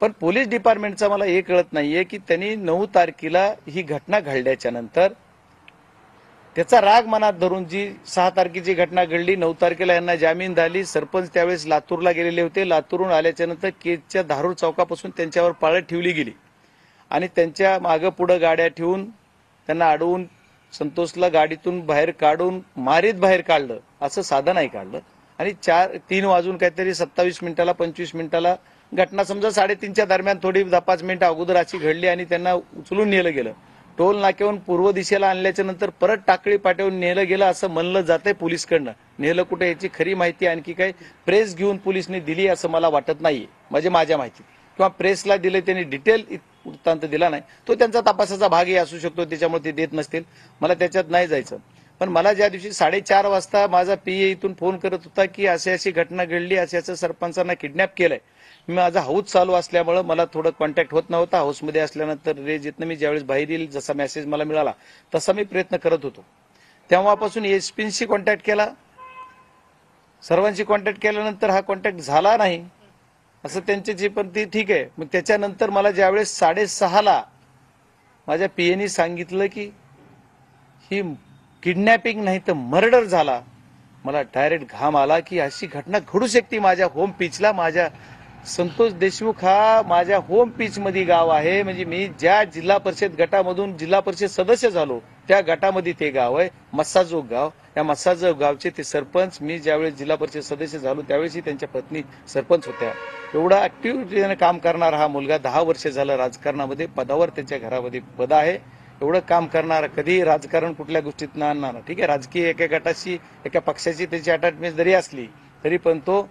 पण पोलीस डिपार्टमेंटचा मला हे कळत नाहीये की त्यांनी 9 तारखेला ही घटना घडल्याच्या नंतर त्याचा राग मनात धरून जी 6 तारखेची घटना घडली, 9 तारखेला यांना जामीन झाली. सरपंच त्यावेळेस लातूरला गेलेले होते. लातूरून आल्याच्या नंतर केजच्या धारूर चौकापासून त्यांच्यावर पाळत ठेवली गेली आणि त्यांच्या मागं पुढं गाड्या ठेवून त्यांना अडवून संतोषला गाडीतून बाहेर काढून मारीत बाहेर काढलं. असं साधं नाही काढलं. आणि 3 वाजून काहीतरी 27 मिनिटाला 25 मिनिटाला घटना समजा 3:30च्या दरम्यान थोडी 10-5 मिनिटं अगोदर अशी घडली आणि त्यांना उचलून नेलं गेलं. टोल नाक्यावरून पूर्व दिशेला आणल्याच्या नंतर परत टाकळी पाट्यावरून नेलं गेलं असं म्हणलं जातंय पोलीसकडनं. नेलं कुठे याची खरी माहिती आणखी काही प्रेस घेऊन पोलिसने दिली असं मला वाटत नाहीये. म्हणजे माझ्या माहिती किंवा प्रेसला दिले त्यांनी डिटेल वृत्तांत दिला नाही. तो त्यांचा तपासाचा भागही असू शकतो, त्याच्यामुळे ते देत नसतील. मला त्याच्यात नाही जायचं. पण मला ज्या दिवशी 4:30 वाजता माझा पीए इथून फोन करत होता की अशी घटना घडली, असं सरपंचांना किडनॅप केलंय. माझा हाऊस चालू असल्यामुळे मला थोडं कॉन्टॅक्ट होत नव्हता. हाऊसमध्ये असल्यानंतर रेज येत मी ज्यावेळेस बाहेर येईल जसा मेसेज मला मिळाला तसा मी प्रयत्न करत होतो. तेव्हापासून एसपीशी कॉन्टॅक्ट केला, सर्वांशी कॉन्टॅक्ट केल्यानंतर हा कॉन्टॅक्ट झाला नाही असं त्यांची पण ती ठीक आहे. मग त्याच्यानंतर मला ज्यावेळेस 6:30ला माझ्या पीएनी सांगितलं की ही किडनॅपिंग नाही तर मर्डर झाला, मला डायरेक्ट घाम आला की अशी घटना घडू शकते माझ्या होम पिचला. माझ्या संतोष देशमुख हा माझ्या होम पिच मध्ये गाव आहे. म्हणजे मी ज्या जिल्हा परिषद गटामधून जिल्हा परिषद सदस्य झालो त्या गटामध्ये ते गाव आहे, मस्साजोग गाव. या मस्साजोग गावचे ते सरपंच, मी ज्यावेळेस जिल्हा परिषद सदस्य झालो त्यावेळेसही त्यांच्या पत्नी सरपंच होत्या. एवढा ऍक्टिव्हिटीने काम करणारा हा मुलगा 10 वर्ष झालं राजकारणामध्ये, पदावर त्यांच्या घरामध्ये पद आहे. एवढं काम करणारा कधी राजकारण कुठल्या गोष्टीत न आणणार. ठीक आहे, राजकीय एका गटाशी एका पक्षाची त्याची अटॅचमेंट जरी असली तरी पण तो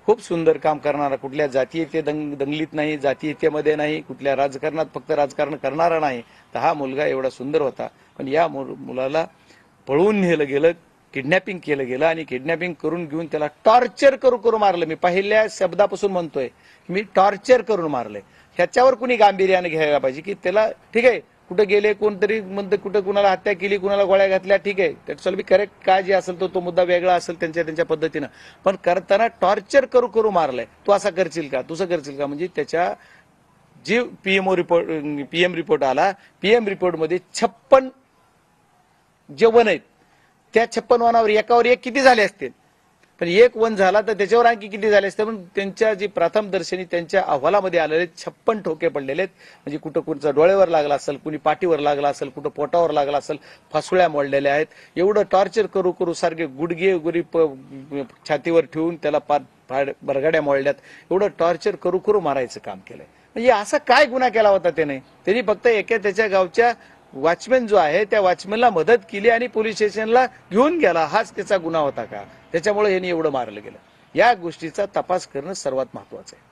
खूप सुंदर काम करणारा, कुठल्या जातीय दंगलीत नाही, जातीयतेमध्ये नाही, कुठल्या राजकारणात फक्त राजकारण करणारा नाही. तर हा मुलगा एवढा सुंदर होता. पण या मुलाला पळवून नेलं गेलं, किडनॅपिंग केलं गेलं आणि किडनॅपिंग करून घेऊन त्याला टॉर्चर करू मारलं. मी पहिल्या शब्दापासून म्हणतोय मी टॉर्चर करून मारलंय. ह्याच्यावर कुणी गांभीर्याने घ्यायला पाहिजे की त्याला ठीक आहे कुठे गेले कोणतरी म्हणतं कुठं कुणाला हत्या केली, कुणाला गोळ्या घातल्या, ठीक आहे दॅट्स ऑल बी करेक्ट. काय जे असेल तो मुद्दा वेगळा असेल त्यांच्या पद्धतीनं. पण करताना टॉर्चर करू मारलंय. तू असा करशील का, तुझं करशील का. म्हणजे त्याच्या जी पीएम रिपोर्ट आला, पीएम रिपोर्टमध्ये 56 जे वन आहेत त्या 56 वनावर एकावर एक किती झाले असतील. पण एक वन झाला तर त्याच्यावर आणखी किती झाले असते. पण त्यांच्या जी प्रथम दर्शनी त्यांच्या अहवालामध्ये आलेले 56 ठोके पडलेले आहेत. म्हणजे कुठं कुणचा डोळ्यावर लागला असेल, कुणी पाठीवर लागला असेल, कुठं पोटावर लागला असेल, फासुळ्या मोडलेल्या आहेत. एवढं टॉर्चर करू सारखे गुडघे गुरी छातीवर ठेवून त्याला बरगाड्या मोडल्यात. एवढं टॉर्चर करू मारायचं काम केलंय. म्हणजे असा काय गुन्हा केला होता त्याने. त्यांनी फक्त त्याच्या गावच्या वॉचमॅन जो आहे त्या वॉचमॅनला मदत केली आणि पोलीस स्टेशनला घेऊन गेला, हाच त्याचा गुन्हा होता का. त्याच्यामुळे यांनी एवढं मारलं गेलं. या गोष्टीचा तपास करणं सर्वात महत्वाचं आहे.